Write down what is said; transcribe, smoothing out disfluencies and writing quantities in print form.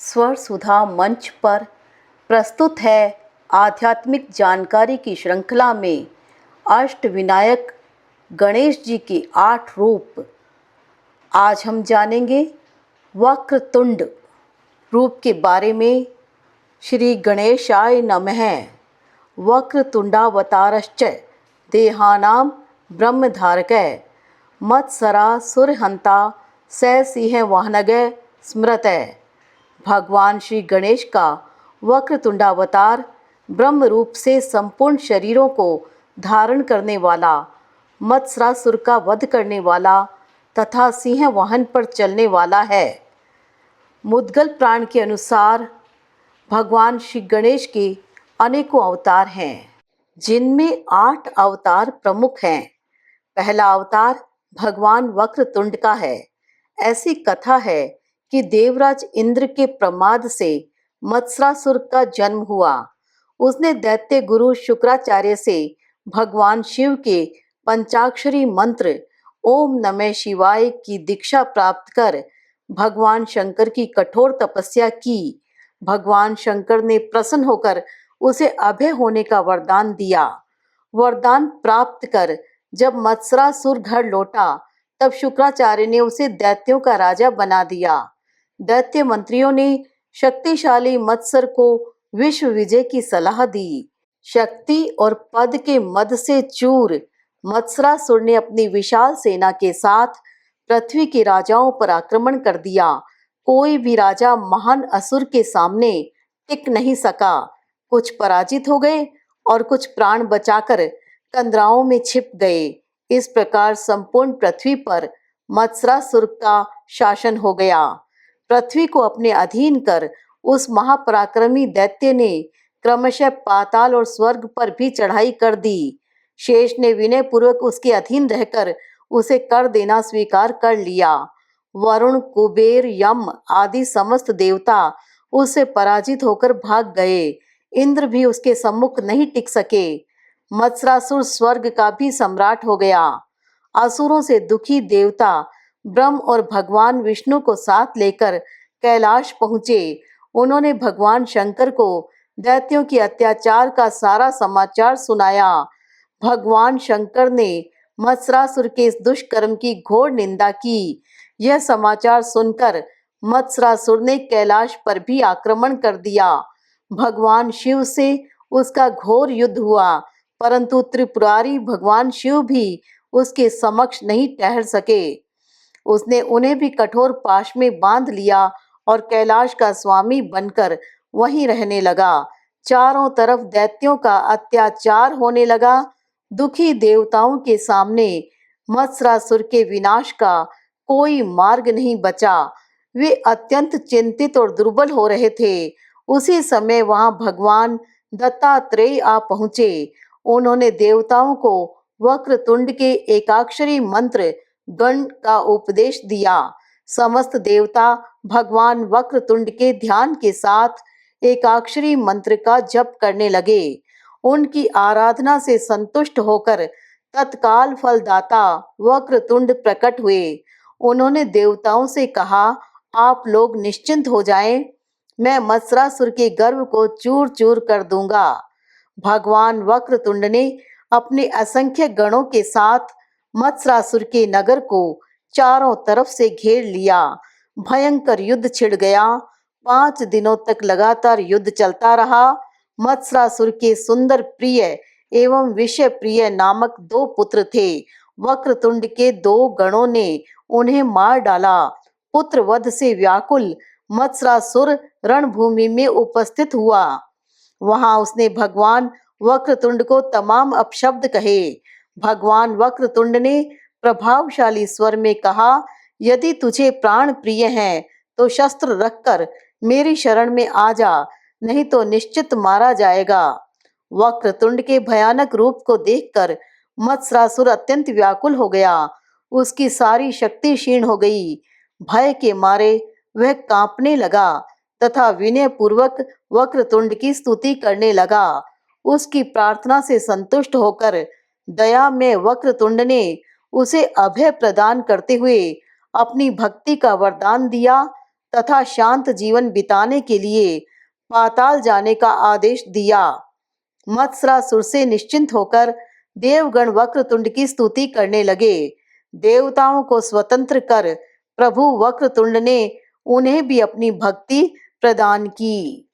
स्वर सुधा मंच पर प्रस्तुत है आध्यात्मिक जानकारी की श्रृंखला में अष्टविनायक गणेश जी के 8 रूप। आज हम जानेंगे वक्रतुंड रूप के बारे में। श्री गणेशाय नमः। वक्रतुंडावतारश्च देहानां ब्रह्मधारकः मत्सरासुरहंता स सिंह वाहनगः स्मृतः। भगवान श्री गणेश का वक्रतुंडावतार ब्रह्म रूप से संपूर्ण शरीरों को धारण करने वाला, मत्सरासुर का वध करने वाला तथा सिंह वाहन पर चलने वाला है। मुद्गल पुराण के अनुसार भगवान श्री गणेश के अनेकों अवतार हैं, जिनमें 8 अवतार प्रमुख हैं। पहला अवतार भगवान वक्रतुंड का है। ऐसी कथा है कि देवराज इंद्र के प्रमाद से मत्सरासुर का जन्म हुआ। उसने दैत्य गुरु शुक्राचार्य से भगवान शिव के पंचाक्षरी मंत्र ओम नमः शिवाय की दीक्षा प्राप्त कर भगवान शंकर की कठोर तपस्या की। भगवान शंकर ने प्रसन्न होकर उसे अभय होने का वरदान दिया। वरदान प्राप्त कर जब मत्सरासुर घर लौटा, तब शुक्राचार्य ने उसे दैत्यों का राजा बना दिया। दैत्य मंत्रियों ने शक्तिशाली मत्सर को विश्व विजय की सलाह दी। शक्ति और पद के मद से चूर मत्सरासुर ने अपनी विशाल सेना के साथ पृथ्वी के राजाओं पर आक्रमण कर दिया। कोई भी राजा महान असुर के सामने टिक नहीं सका। कुछ पराजित हो गए और कुछ प्राण बचाकर कंदराओं में छिप गए। इस प्रकार संपूर्ण पृथ्वी पर मत्सरासुर का शासन हो गया। पृथ्वी को अपने अधीन कर उस महापराक्रमी दैत्य ने क्रमशः पाताल और स्वर्ग पर भी चढ़ाई कर दी। शेष ने विनय पूर्वक उसके अधीन रहकर उसे कर देना स्वीकार कर लिया। वरुण, कुबेर, यम आदि समस्त देवता उससे पराजित होकर भाग गए। इंद्र भी उसके सम्मुख नहीं टिक सके। मत्सरासुर स्वर्ग का भी सम्राट हो गया। असुरों से दुखी देवता ब्रह्म और भगवान विष्णु को साथ लेकर कैलाश पहुंचे। उन्होंने भगवान शंकर को दैत्यों के अत्याचार का सारा समाचार सुनाया। भगवान शंकर ने मत्सरासुर के इस दुष्कर्म की घोर निंदा की। यह समाचार सुनकर मत्सरासुर ने कैलाश पर भी आक्रमण कर दिया। भगवान शिव से उसका घोर युद्ध हुआ, परंतु त्रिपुरारी भगवान शिव भी उसके समक्ष नहीं ठहर सके। उसने उन्हें भी कठोर पाश में बांध लिया और कैलाश का स्वामी बनकर वहीं रहने लगा। चारों तरफ दैत्यों का अत्याचार होने लगा। दुखी देवताओं के सामने मत्सरासुर के विनाश का कोई मार्ग नहीं बचा। वे अत्यंत चिंतित और दुर्बल हो रहे थे। उसी समय वहां भगवान दत्तात्रेय आ पहुंचे। उन्होंने देवताओं को वक्रतुंड के एकाक्षरी मंत्र गण का उपदेश दिया। समस्त देवता भगवान वक्रतुंड के ध्यान के साथ एकाक्षरी मंत्र का जप करने लगे। उनकी आराधना से संतुष्ट होकर तत्काल फलदाता वक्रतुंड प्रकट हुए। उन्होंने देवताओं से कहा, आप लोग निश्चिंत हो जाएं, मैं मत्सरासुर के गर्व को चूर चूर कर दूंगा। भगवान वक्रतुंड ने अपने असंख्य गणों के साथ मत्सरासुर के नगर को चारों तरफ से घेर लिया। भयंकर युद्ध छिड़ गया। 5 दिनों तक लगातार युद्ध चलता रहा। मत्सरासुर के सुंदर प्रिय एवं विषय प्रिय नामक 2 पुत्र थे। वक्रतुंड के 2 गणों ने उन्हें मार डाला। पुत्र वध से व्याकुल मत्सरासुर रणभूमि में उपस्थित हुआ। वहां उसने भगवान वक्रतुंड को तमाम अपशब्द कहे। भगवान वक्रतुंड ने प्रभावशाली स्वर में कहा, यदि तुझे प्राण प्रिय हैं तो शस्त्र रखकर मेरी शरण में आ जा, नहीं तो निश्चित मारा जाएगा। वक्रतुंड के भयानक रूप को देखकर मत्सरासुर अत्यंत व्याकुल हो गया। उसकी सारी शक्ति क्षीण हो गई। भय के मारे वह कांपने लगा तथा विनय पूर्वक वक्रतुंड की स्तुति करने लगा। उसकी प्रार्थना से संतुष्ट होकर दया में वक्रतुंड ने उसे अभय प्रदान करते हुए अपनी भक्ति का वरदान दिया तथा शांत जीवन बिताने के लिए पाताल जाने का आदेश दिया। मत्सरासुर से निश्चिंत होकर देवगण वक्रतुंड की स्तुति करने लगे। देवताओं को स्वतंत्र कर प्रभु वक्रतुंड ने उन्हें भी अपनी भक्ति प्रदान की।